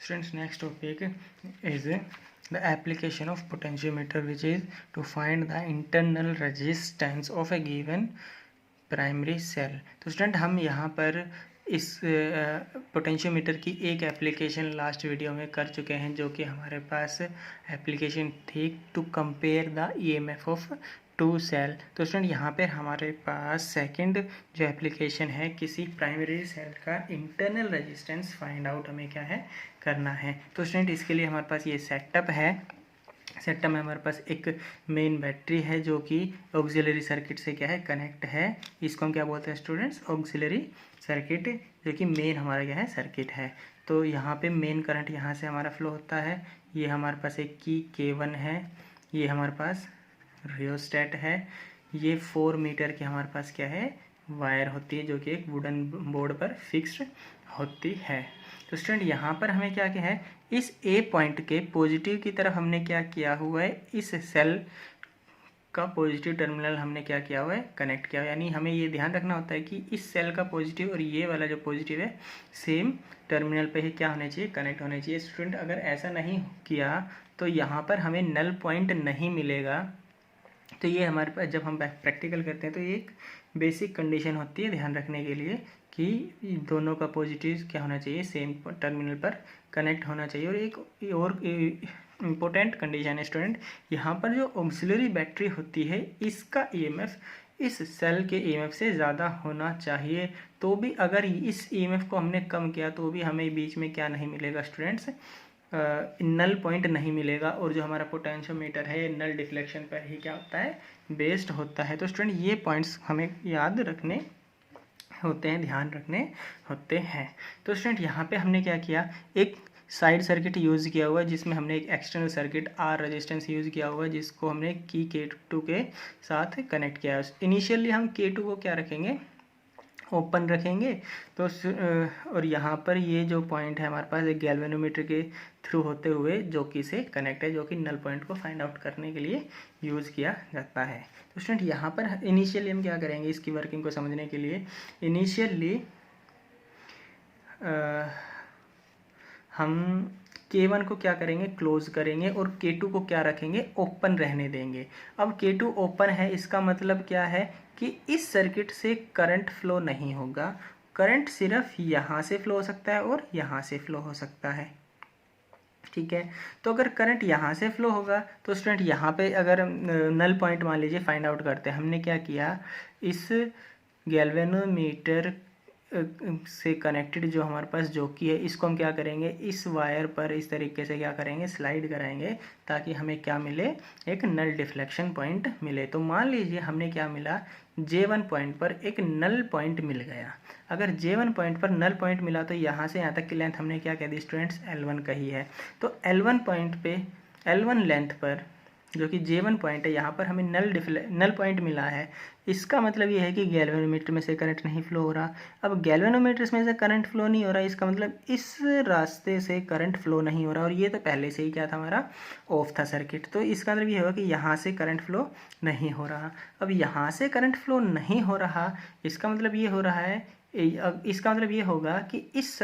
Students, next topic is the application of potentiometer, which is to find the internal resistance of a given primary cell. तो student हम यहाँ पर इस potentiometer की एक application last video में कर चुके हैं, जो कि हमारे पास एप्लीकेशन थी to compare the EMF of two cell. तो स्टूडेंट यहाँ पर हमारे पास सेकंड जो एप्लीकेशन है, किसी प्राइमरी सेल का इंटरनल रेजिस्टेंस फाइंड आउट हमें क्या है करना है। तो स्टूडेंट इसके लिए हमारे पास ये सेटअप है। सेटअप में हमारे पास एक मेन बैटरी है जो कि ऑक्सिलरी सर्किट से क्या है कनेक्ट है। इसको हम क्या बोलते हैं स्टूडेंट्स, ऑक्सिलरी सर्किट, जो कि मेन हमारा क्या है सर्किट है। तो यहाँ पे मेन करंट यहाँ से हमारा फ्लो होता है। ये हमारे पास एक की K1 है, ये हमारे पास रियोस्टेट है। ये 4 मीटर की हमारे पास क्या है वायर होती है, जो कि एक वुडन बोर्ड पर फिक्स्ड होती है। तो स्टूडेंट यहाँ पर हमें क्या क्या है, इस ए पॉइंट के पॉजिटिव की तरफ हमने क्या किया हुआ है, इस सेल का पॉजिटिव टर्मिनल हमने क्या किया हुआ है कनेक्ट किया हुआ है। यानी हमें ये ध्यान रखना होता है कि इस सेल का पॉजिटिव और ये वाला जो पॉजिटिव है सेम टर्मिनल पे ही क्या होने चाहिए, कनेक्ट होने चाहिए। स्टूडेंट अगर ऐसा नहीं किया तो यहाँ पर हमें नल पॉइंट नहीं मिलेगा। तो ये हमारे पास जब हम प्रैक्टिकल करते हैं तो ये एक बेसिक कंडीशन होती है ध्यान रखने के लिए कि दोनों का पॉजिटिव क्या होना चाहिए, सेम टर्मिनल पर कनेक्ट होना चाहिए। और एक और इम्पोर्टेंट कंडीशन है स्टूडेंट, यहाँ पर जो ऑक्सिलरी बैटरी होती है इसका ईएमएफ इस सेल के ईएमएफ से ज़्यादा होना चाहिए। तो भी अगर इस ईएमएफ को हमने कम किया तो भी हमें बीच में क्या नहीं मिलेगा स्टूडेंट्स, नल पॉइंट नहीं मिलेगा। और जो हमारा पोटेंशियोमीटर है ये नल डिफ्लेक्शन पर ही क्या होता है बेस्ड होता है। तो स्टूडेंट ये पॉइंट्स हमें याद रखने होते हैं, ध्यान रखने होते हैं। तो स्टूडेंट यहाँ पे हमने क्या किया, एक साइड सर्किट यूज़ किया हुआ है जिसमें हमने एक external circuit R resistance use किया हुआ है, जिसको हमने की K2 के साथ कनेक्ट किया है। इनिशियली हम K2 को क्या रखेंगे, ओपन रखेंगे। तो और यहाँ पर ये जो पॉइंट है हमारे पास एक गैल्वेनोमीटर के थ्रू होते हुए जो कि से कनेक्ट है, जो कि नल पॉइंट को फाइंड आउट करने के लिए यूज़ किया जाता है। तो स्टूडेंट यहाँ पर इनिशियली हम क्या करेंगे, इसकी वर्किंग को समझने के लिए इनिशियली हम K1 को क्या करेंगे क्लोज करेंगे और K2 को क्या रखेंगे ओपन रहने देंगे। अब K2 ओपन है, इसका मतलब क्या है कि इस सर्किट से करंट फ्लो नहीं होगा। करंट सिर्फ यहाँ से फ्लो हो सकता है और यहाँ से फ्लो हो सकता है, ठीक है। तो अगर करंट यहाँ से फ्लो होगा तो स्टूडेंट यहाँ पे अगर नल पॉइंट मान लीजिए फाइंड आउट करते हैं, हमने क्या किया, इस गैल्वेनोमीटर से कनेक्टेड जो हमारे पास जॉकी है इसको हम क्या करेंगे, इस वायर पर इस तरीके से क्या करेंगे स्लाइड कराएंगे, ताकि हमें क्या मिले, एक नल डिफ्लेक्शन पॉइंट मिले। तो मान लीजिए हमने क्या मिला, J1 पॉइंट पर एक नल पॉइंट मिल गया। अगर J1 पॉइंट पर नल पॉइंट मिला तो यहाँ से यहाँ तक की लेंथ हमने क्या कह दी स्टूडेंट्स, L1 कही है। तो L1 पॉइंट पे L1 लेंथ पर जो कि J1 पॉइंट है, यहाँ पर हमें नल पॉइंट मिला है। इसका मतलब ये है कि गैल्वेनोमीटर में से करंट नहीं फ्लो हो रहा। अब गैल्वेनोमीटर में से करंट फ्लो नहीं हो रहा, इसका मतलब इस रास्ते से करंट फ्लो नहीं हो रहा, और ये तो पहले से ही क्या था हमारा ऑफ था सर्किट। तो इसका मतलब ये होगा कि यहाँ से करंट फ्लो नहीं हो रहा। अब यहाँ से करंट फ्लो नहीं हो रहा, इसका मतलब ये हो रहा है, इसका मतलब ये होगा कि इस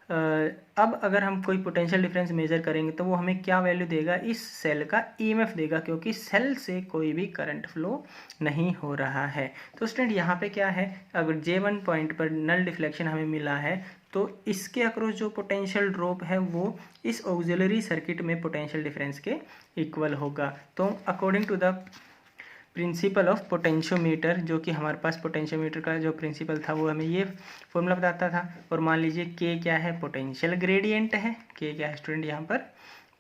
अब अगर हम कोई पोटेंशियल डिफरेंस मेजर करेंगे तो वो हमें क्या वैल्यू देगा, इस सेल का ईएमएफ देगा, क्योंकि सेल से कोई भी करंट फ्लो नहीं हो रहा है। तो स्टूडेंट यहाँ पे क्या है, अगर J1 पॉइंट पर नल डिफ्लेक्शन हमें मिला है तो इसके अक्रॉस जो पोटेंशियल ड्रॉप है वो इस ऑक्सिलरी सर्किट में पोटेंशियल डिफरेंस के इक्वल होगा। तो according to the principle of potentiometer, जो कि हमारे पास पोटेंशियोमीटर का जो प्रिंसिपल था वो हमें ये फॉर्मूला बताता था। और मान लीजिए K क्या है, पोटेंशियल ग्रेडियंट है। K क्या है स्टूडेंट यहाँ पर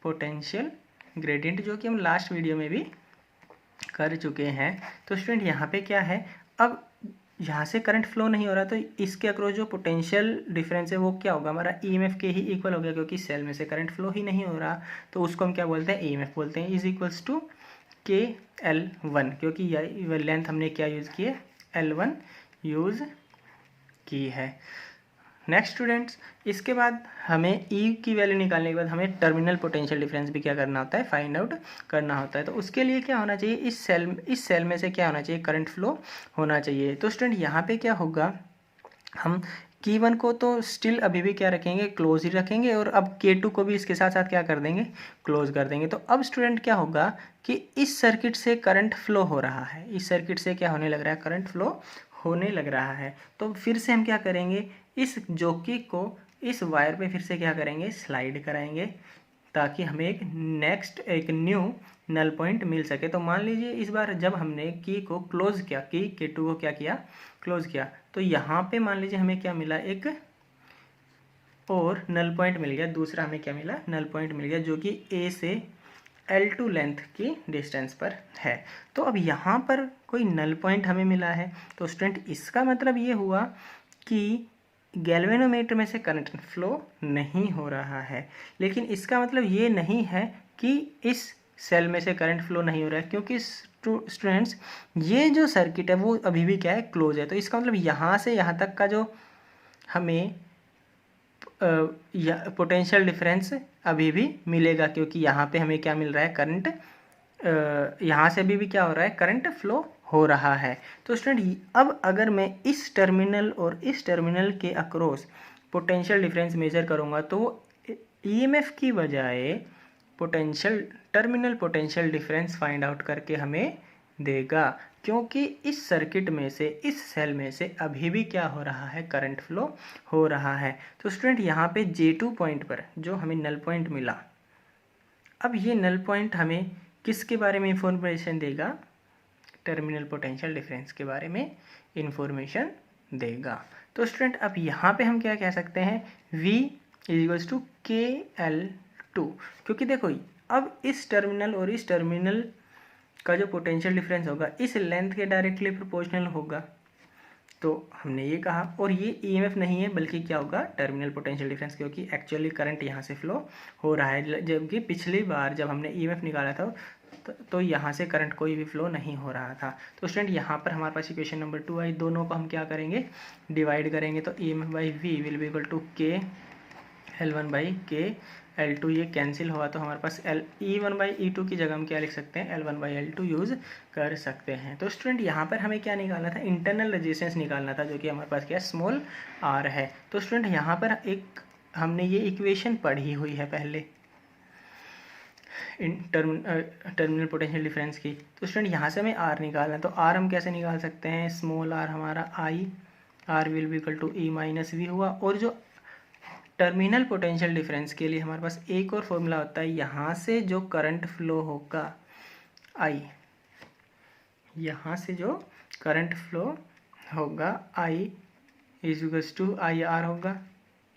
पोटेंशियल ग्रेडियंट, जो कि हम लास्ट वीडियो में भी कर चुके हैं। तो स्टूडेंट यहाँ पे क्या है, अब यहाँ से करंट फ्लो नहीं हो रहा तो इसके अक्रॉस जो पोटेंशियल डिफरेंस है वो क्या होगा, हमारा ईएमएफ के ही इक्वल हो गया, क्योंकि सेल में से करंट फ्लो ही नहीं हो रहा। तो उसको हम क्या बोलते हैं, ईएमएफ बोलते हैं, इज इक्वल्स टू KL1, क्योंकि यह लेंथ हमने क्या यूज़ की है, L1 यूज़ की है। नेक्स्ट स्टूडेंट्स, इसके बाद हमें E की वैल्यू निकालने के बाद हमें टर्मिनल पोटेंशियल डिफरेंस भी क्या करना होता है, फाइंड आउट करना होता है। तो उसके लिए क्या होना चाहिए, इस सेल में से क्या होना चाहिए, करंट फ्लो होना चाहिए। तो स्टूडेंट यहाँ पे क्या होगा, हम K1 को तो स्टिल अभी भी क्या रखेंगे, क्लोज ही रखेंगे, और अब K2 को भी इसके साथ साथ क्या कर देंगे, क्लोज कर देंगे। तो अब स्टूडेंट क्या होगा कि इस सर्किट से करंट फ्लो हो रहा है, इस सर्किट से क्या होने लग रहा है, करंट फ्लो होने लग रहा है। तो फिर से हम क्या करेंगे, इस जॉकी को इस वायर पे फिर से क्या करेंगे, स्लाइड कराएंगे, ताकि हमें एक न्यू नल पॉइंट मिल सके। तो मान लीजिए इस बार जब हमने की को क्लोज किया, की K2 को क्या किया, क्लोज किया, तो यहाँ पे मान लीजिए हमें क्या मिला, एक और नल पॉइंट मिल गया, दूसरा हमें क्या मिला, नल पॉइंट मिल गया, जो कि A से L2 लेंथ की डिस्टेंस पर है। तो अब यहाँ पर कोई नल पॉइंट हमें मिला है। तो स्टूडेंट इसका मतलब ये हुआ कि गैल्वेनोमीटर में से करंट फ्लो नहीं हो रहा है, लेकिन इसका मतलब ये नहीं है कि इस सेल में से करंट फ्लो नहीं हो रहा है, क्योंकि स्टूडेंट्स ये जो सर्किट है वो अभी भी क्या है, क्लोज है। तो इसका मतलब यहाँ से यहाँ तक का जो हमें पोटेंशियल डिफरेंस अभी भी मिलेगा, क्योंकि यहाँ पे हमें क्या मिल रहा है, करंट, यहाँ से अभी भी क्या हो रहा है, करंट फ्लो हो रहा है। तो स्टूडेंट अब अगर मैं इस टर्मिनल और इस टर्मिनल के अक्रॉस पोटेंशियल डिफरेंस मेजर करूँगा तो ईएमएफ की बजाय terminal potential difference find out करके हमें देगा, क्योंकि इस सर्किट में से, इस सेल में से अभी भी क्या हो रहा है, करंट फ्लो हो रहा है। तो स्टूडेंट यहाँ पे J2 पॉइंट पर जो हमें नल पॉइंट मिला, अब ये नल पॉइंट हमें किसके बारे में इंफॉर्मेशन देगा, टर्मिनल पोटेंशियल डिफरेंस के बारे में इंफॉर्मेशन देगा। तो स्टूडेंट अब यहाँ पे हम क्या कह सकते हैं, V इज टू KL2, क्योंकि देखो अब इस टर्मिनल और इस टर्मिनल का जो पोटेंशियल डिफरेंस होगा इस लेंथ के डायरेक्टली प्रोपोर्शनल होगा। तो हमने ये कहा, और ये ईएमएफ नहीं है बल्कि क्या होगा, टर्मिनल पोटेंशियल डिफरेंस, क्योंकि एक्चुअली करंट यहाँ से फ्लो हो रहा है, जबकि पिछली बार जब हमने ईएमएफ निकाला था तो यहाँ से करंट कोई भी फ्लो नहीं हो रहा था। तो स्टूडेंट यहाँ पर हमारे पास इक्वेशन नंबर 2 आई, दोनों को हम क्या करेंगे, डिवाइड करेंगे। तो EMF by V will be equal to K L1 by K L2, ये कैंसिल हुआ तो हमारे पास E1 बाई E2 की जगह हम क्या लिख सकते हैं, L1 बाई L2 यूज़ कर सकते हैं। तो स्टूडेंट यहाँ पर हमें क्या निकालना था, इंटरनल रेजिस्टेंस निकालना था, जो कि हमारे पास क्या स्मॉल r है। तो स्टूडेंट यहाँ पर एक हमने ये इक्वेशन पढ़ी हुई है पहले टर्मिनल पोटेंशियल डिफरेंस की। तो स्टूडेंट यहाँ से हमें r निकालना है, तो r हम कैसे निकाल सकते हैं, स्मॉल r हमारा I, r will be equal to E minus V हुआ। और जो टर्मिनल पोटेंशियल डिफरेंस के लिए हमारे पास एक और फॉर्मूला होता है, यहाँ से जो करंट फ्लो होगा I, यहाँ से जो करंट फ्लो होगा I is equals to IR होगा।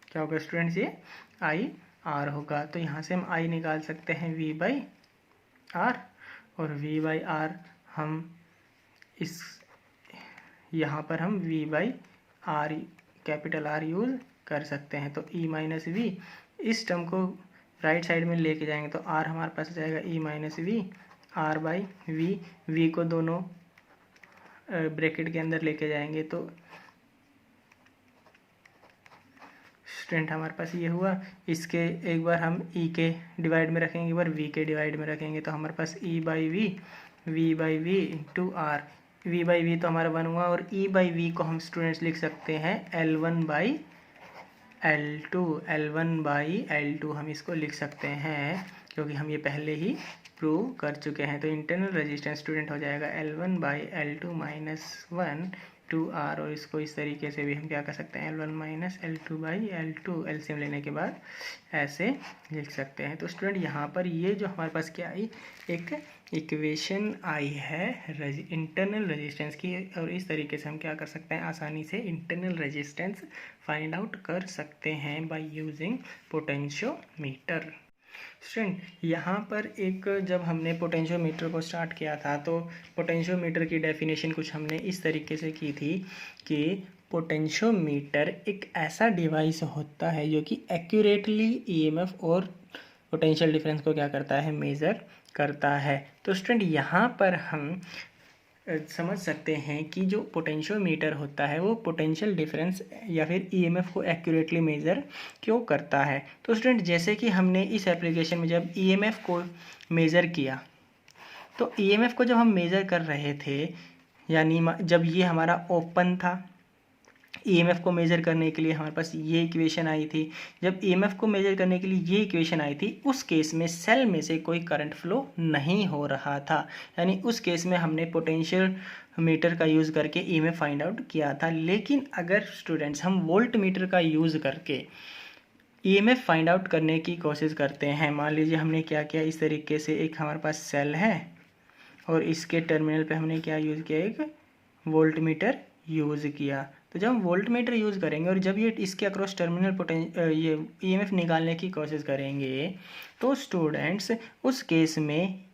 क्या होगा स्टूडेंट्स, ये IR होगा। तो यहाँ से हम I निकाल सकते हैं V बाई R, और V बाई R हम इस यहाँ पर हम V by R capital R use कर सकते हैं। तो E माइनस V, इस टर्म को राइट साइड में लेके जाएंगे तो R हमारे पास आ जाएगा E minus V, R by V, V को दोनों ब्रैकेट के अंदर लेके जाएंगे तो स्टूडेंट हमारे पास ये हुआ। इसके एक बार हम E के डिवाइड में रखेंगे, एक बार V के डिवाइड में रखेंगे, तो हमारे पास E by V, V by V into R, V by V तो हमारा 1 हुआ, और E बाई V को हम स्टूडेंट्स लिख सकते हैं L1 by L2, L1 by L2 हम इसको लिख सकते हैं, क्योंकि हम ये पहले ही प्रूव कर चुके हैं। तो इंटरनल रेजिस्टेंस स्टूडेंट हो जाएगा L1 by L2 minus 1 2R, और इसको इस तरीके से भी हम क्या कर सकते हैं, L1 minus L2 by L2 LCM लेने के बाद ऐसे लिख सकते हैं। तो स्टूडेंट यहाँ पर ये जो हमारे पास क्या आई, एक इक्वेशन आई है इंटरनल रेजिस्टेंस की, और इस तरीके से हम क्या कर सकते हैं, आसानी से इंटरनल रेजिस्टेंस फाइंड आउट कर सकते हैं बाय यूजिंग पोटेंशियोमीटर। स्टूडेंट यहाँ पर एक जब हमने पोटेंशियोमीटर को स्टार्ट किया था तो पोटेंशियोमीटर की डेफिनेशन कुछ हमने इस तरीके से की थी कि पोटेंशियोमीटर एक ऐसा डिवाइस होता है जो कि एक्यूरेटली ईएमएफ और पोटेंशियल डिफरेंस को क्या करता है, मेज़र करता है। तो स्टूडेंट यहाँ पर हम समझ सकते हैं कि जो पोटेंशियोमीटर होता है वो पोटेंशियल डिफरेंस या फिर ईएमएफ को एक्यूरेटली मेज़र क्यों करता है। तो स्टूडेंट जैसे कि हमने इस एप्लीकेशन में जब ईएमएफ को मेज़र किया, तो ईएमएफ को जब हम मेज़र कर रहे थे, यानी जब ये हमारा ओपन था ईएमएफ को मेजर करने के लिए हमारे पास ये इक्वेशन आई थी। जब ईएमएफ को मेजर करने के लिए ये इक्वेशन आई थी, उस केस में सेल में से कोई करंट फ्लो नहीं हो रहा था, यानी उस केस में हमने पोटेंशियल मीटर का यूज़ करके ईएमएफ फाइंड आउट किया था। लेकिन अगर स्टूडेंट्स हम वोल्ट मीटर का यूज़ करके ईएमएफ फाइंड आउट करने की कोशिश करते हैं, मान लीजिए हमने क्या किया, इस तरीके से एक हमारे पास सेल है और इसके टर्मिनल पे हमने क्या यूज़ किया, एक वोल्ट मीटर यूज़ किया। तो जब हम वोल्ट मीटर यूज़ करेंगे और जब ये इसके अक्रॉस टर्मिनल ये ईएमएफ निकालने की कोशिश करेंगे, तो स्टूडेंट्स उस केस में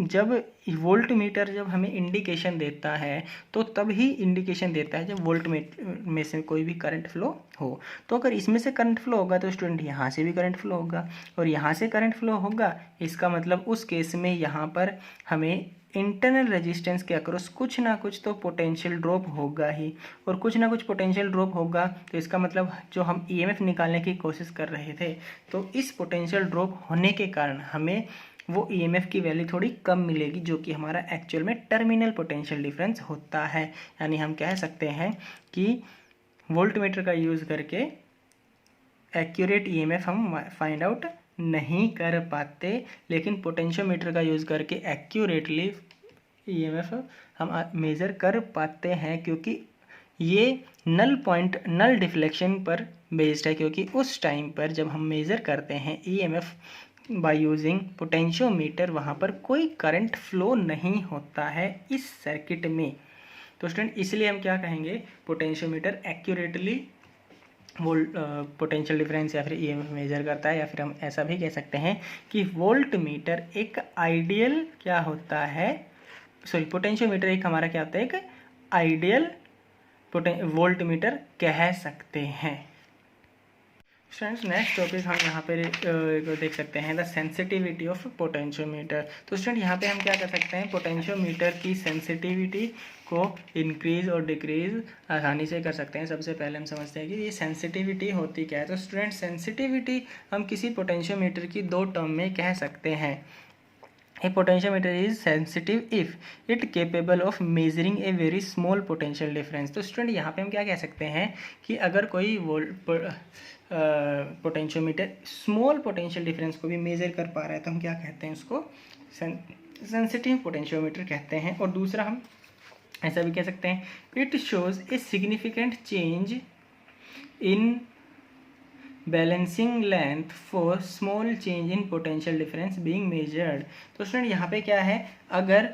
जब वोल्ट मीटर जब हमें इंडिकेशन देता है, तो तब ही इंडिकेशन देता है जब वोल्ट में से कोई भी करंट फ्लो हो। तो अगर इसमें से करंट फ्लो होगा तो स्टूडेंट यहाँ से भी करंट फ्लो होगा, और यहाँ से करंट फ्लो होगा, इसका मतलब उस केस में यहाँ पर हमें इंटरनल रेजिस्टेंस के अक्रॉस कुछ ना कुछ तो पोटेंशियल ड्रॉप होगा ही, और कुछ ना कुछ पोटेंशियल ड्रॉप होगा तो इसका मतलब जो हम ईएमएफ निकालने की कोशिश कर रहे थे, तो इस पोटेंशियल ड्रॉप होने के कारण हमें वो ईएमएफ की वैल्यू थोड़ी कम मिलेगी, जो कि हमारा एक्चुअल में टर्मिनल पोटेंशियल डिफरेंस होता है। यानी हम कह सकते हैं कि वोल्टमीटर का यूज़ करके एक्यूरेट ईएमएफ हम फाइंड आउट नहीं कर पाते, लेकिन पोटेंशियोमीटर का यूज़ करके एक्यूरेटली ईएमएफ हम मेज़र कर पाते हैं, क्योंकि ये नल डिफ्लेक्शन पर बेस्ड है। क्योंकि उस टाइम पर जब हम मेज़र करते हैं ईएमएफ बाय यूजिंग पोटेंशियोमीटर, वहाँ पर कोई करंट फ्लो नहीं होता है इस सर्किट में। तो स्टूडेंट इसलिए हम क्या कहेंगे, पोटेंशियोमीटर एक्यूरेटली पोटेंशियल डिफरेंस या फिर ईएमएफ मेजर करता है। या फिर हम ऐसा भी कह सकते हैं कि वोल्ट मीटर एक आइडियल क्या होता है, पोटेंशियोमीटर एक हमारा क्या होता है, एक आइडियल वोल्ट मीटर कह सकते हैं। स्टूडेंट्स नेक्स्ट टॉपिक हम यहाँ पे देख सकते हैं, द सेंसिटिविटी ऑफ पोटेंशियोमीटर। तो स्टूडेंट यहाँ पे हम क्या कर सकते हैं, पोटेंशियोमीटर की सेंसिटिविटी को इंक्रीज और डिक्रीज आसानी से कर सकते हैं। सबसे पहले हम समझते हैं कि ये सेंसिटिविटी होती क्या है। तो स्टूडेंट सेंसिटिविटी हम किसी पोटेंशियोमीटर की दो टर्म में कह सकते हैं। A potentiometer is sensitive if it capable of measuring a very small potential difference। तो स्टूडेंट यहाँ पे हम क्या कह सकते हैं कि अगर कोई पोटेंशियोमीटर स्मॉल पोटेंशियल डिफरेंस को भी मेजर कर पा रहा है, तो हम क्या कहते हैं, उसको सेंसिटिव पोटेंशियोमीटर कहते हैं। और दूसरा हम ऐसा भी कह सकते हैं, it shows a significant change in balancing length for small change in potential difference being measured. तो स्टूडेंट यहाँ पे क्या है, अगर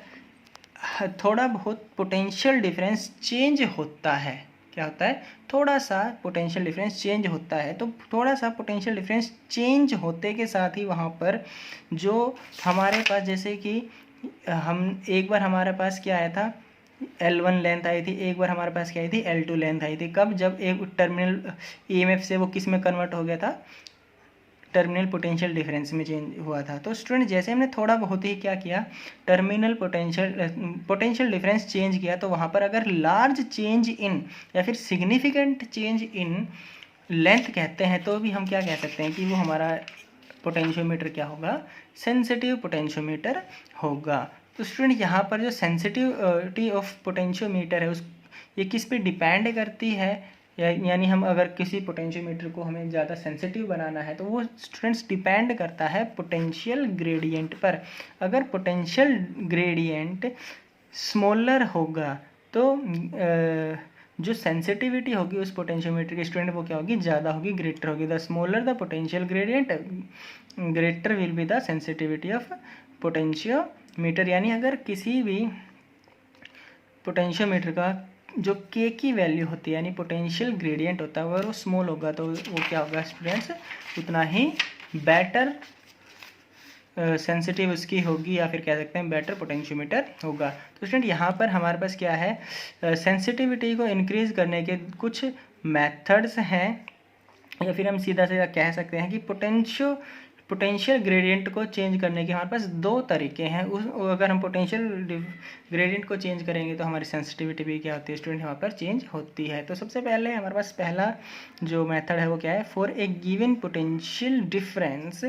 थोड़ा बहुत पोटेंशियल डिफरेंस चेंज होता है, क्या होता है, थोड़ा सा पोटेंशियल डिफरेंस चेंज होता है, तो थोड़ा सा पोटेंशियल डिफरेंस चेंज होते के साथ ही वहाँ पर जो हमारे पास, जैसे कि हम एक बार हमारे पास क्या आया था, L1 लेंथ आई थी, एक बार हमारे पास क्या आई थी, L2 लेंथ आई थी। कब, जब एक टर्मिनल ईएमएफ से वो किस में कन्वर्ट हो गया था, टर्मिनल पोटेंशियल डिफरेंस में चेंज हुआ था। तो स्टूडेंट जैसे हमने थोड़ा बहुत ही क्या किया, टर्मिनल पोटेंशियल डिफरेंस चेंज किया, तो वहाँ पर अगर लार्ज चेंज इन या फिर सिग्निफिकेंट चेंज इन लेंथ कहते हैं, तो भी हम क्या कह सकते हैं कि वो हमारा पोटेंशियोमीटर क्या होगा, सेंसिटिव पोटेंशियोमीटर होगा। तो स्टूडेंट यहाँ पर जो सेंसिटिविटी ऑफ पोटेंशियोमीटर है ये किस पे डिपेंड करती है, यानी हम अगर किसी पोटेंशियोमीटर को हमें ज़्यादा सेंसिटिव बनाना है, तो वो स्टूडेंट्स डिपेंड करता है पोटेंशियल ग्रेडियंट पर। अगर पोटेंशियल ग्रेडियंट स्मॉलर होगा, तो जो सेंसिटिविटी होगी उस पोटेंशियोमीटर की स्टूडेंट वो क्या होगी, ज़्यादा होगी, ग्रेटर होगी। The smaller the potential gradient greater will be the sensitivity of potentiometer. यानी अगर किसी भी पोटेंशियोमीटर का जो के की वैल्यू होती है, यानी पोटेंशियल ग्रेडियंट होता है, अगर वो स्मॉल होगा तो वो क्या होगा स्टूडेंट्स, उतना ही बेटर सेंसिटिव उसकी होगी, या फिर कह सकते हैं बेटर पोटेंशियोमीटर होगा। तो स्टूडेंट यहाँ पर हमारे पास क्या है, सेंसिटिविटी को इंक्रीज करने के कुछ मेथड्स हैं, या फिर हम सीधा सीधा कह सकते हैं कि पोटेंशियल ग्रेडियंट को चेंज करने के हमारे पास दो तरीके हैं। अगर हम पोटेंशियल ग्रेडियंट को चेंज करेंगे तो हमारी सेंसिटिविटी भी क्या होती है स्टूडेंट, यहाँ पर चेंज होती है। तो सबसे पहले हमारे पास पहला जो मेथड है वो क्या है, for a given potential difference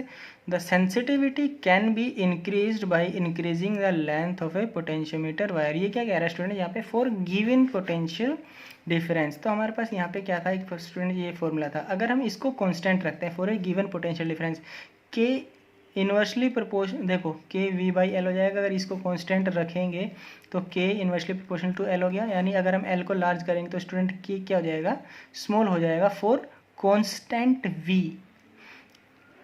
the sensitivity can be increased by increasing the length of A potentiometer wire. ये क्या कह रहा है स्टूडेंट यहाँ पे, फॉर गिवन पोटेंशियल डिफरेंस। तो हमारे पास यहाँ पे क्या था, एक स्टूडेंट ये फॉर्मूला था, अगर हम इसको कांस्टेंट रखते हैं for a given potential difference, के इन्वर्सली प्रोपोर्शन, देखो के वी बाई एल हो जाएगा, अगर इसको कांस्टेंट रखेंगे तो के इन्वर्सली प्रोपोर्शनल टू एल हो गया, यानी अगर हम एल को लार्ज करेंगे तो स्टूडेंट के क्या हो जाएगा, स्मॉल हो जाएगा for constant V,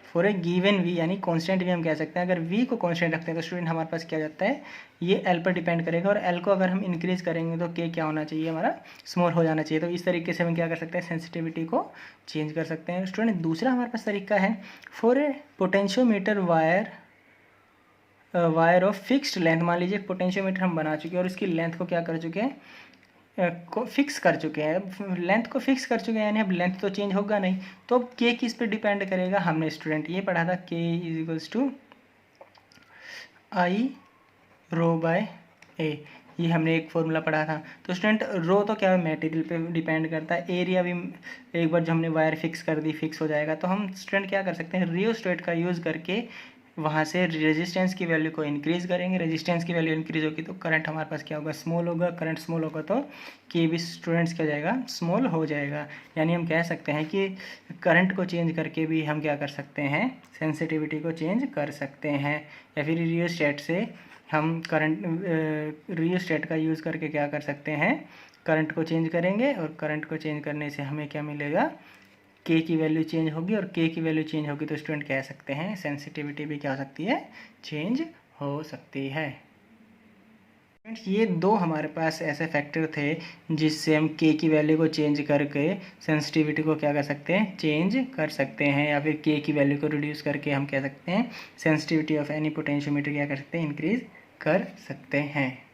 for a given V, यानी कांस्टेंट वी हम कह सकते हैं। अगर वी को कांस्टेंट रखते हैं तो स्टूडेंट हमारे पास क्या हो जाता है, ये एल पर डिपेंड करेगा, और एल को अगर हम इंक्रीज करेंगे तो के क्या होना चाहिए, हमारा स्मॉल हो जाना चाहिए। तो इस तरीके से हम क्या कर सकते हैं, सेंसिटिविटी को चेंज कर सकते हैं। स्टूडेंट दूसरा हमारे पास तरीका है, for a potentiometer wire of fixed length, मान लीजिए पोटेंशियोमीटर हम बना चुके हैं और इसकी लेंथ को क्या कर चुके हैं, को फिक्स कर चुके हैं, लेंथ को फिक्स कर चुके हैं, यानी अब लेंथ तो चेंज होगा नहीं, तो अब के किस पे डिपेंड करेगा, हमने स्टूडेंट ये पढ़ा था, K is equals to I rho by A, ये हमने एक फॉर्मूला पढ़ा था। तो स्टूडेंट रो तो क्या है, मटेरियल पे डिपेंड करता है, एरिया भी एक बार जो हमने वायर फिक्स कर दी फिक्स हो जाएगा। तो हम स्टूडेंट क्या कर सकते हैं, रियोस्टेट का यूज़ करके वहाँ से रेजिस्टेंस की वैल्यू को इंक्रीज़ करेंगे, रेजिस्टेंस की वैल्यू इंक्रीज होगी तो करंट हमारे पास क्या होगा, स्मॉल होगा, करंट स्मॉल होगा तो के भी स्टूडेंट्स क्या हो जाएगा, स्मॉल हो जाएगा। यानी हम कह सकते हैं कि करंट को चेंज करके भी हम क्या कर सकते हैं, सेंसिटिविटी को चेंज कर सकते हैं, या फिर रियोस्टेट से हम करंट रियोस्टेट का यूज़ करके क्या कर सकते हैं, करंट को चेंज करेंगे, और करंट को चेंज करने से हमें क्या मिलेगा, के की वैल्यू चेंज होगी, और के की वैल्यू चेंज होगी तो स्टूडेंट कह सकते हैं सेंसिटिविटी भी क्या हो सकती है, चेंज हो सकती है। फ्रेंड्स ये दो हमारे पास ऐसे फैक्टर थे जिससे हम के की वैल्यू को चेंज करके सेंसिटिविटी को क्या कर सकते हैं, चेंज कर सकते हैं, या फिर के की वैल्यू को रिड्यूस करके हम कह सकते हैं सेंसिटिविटी ऑफ एनी पोटेंशियोमीटर क्या कर सकते हैं, इंक्रीज कर सकते हैं।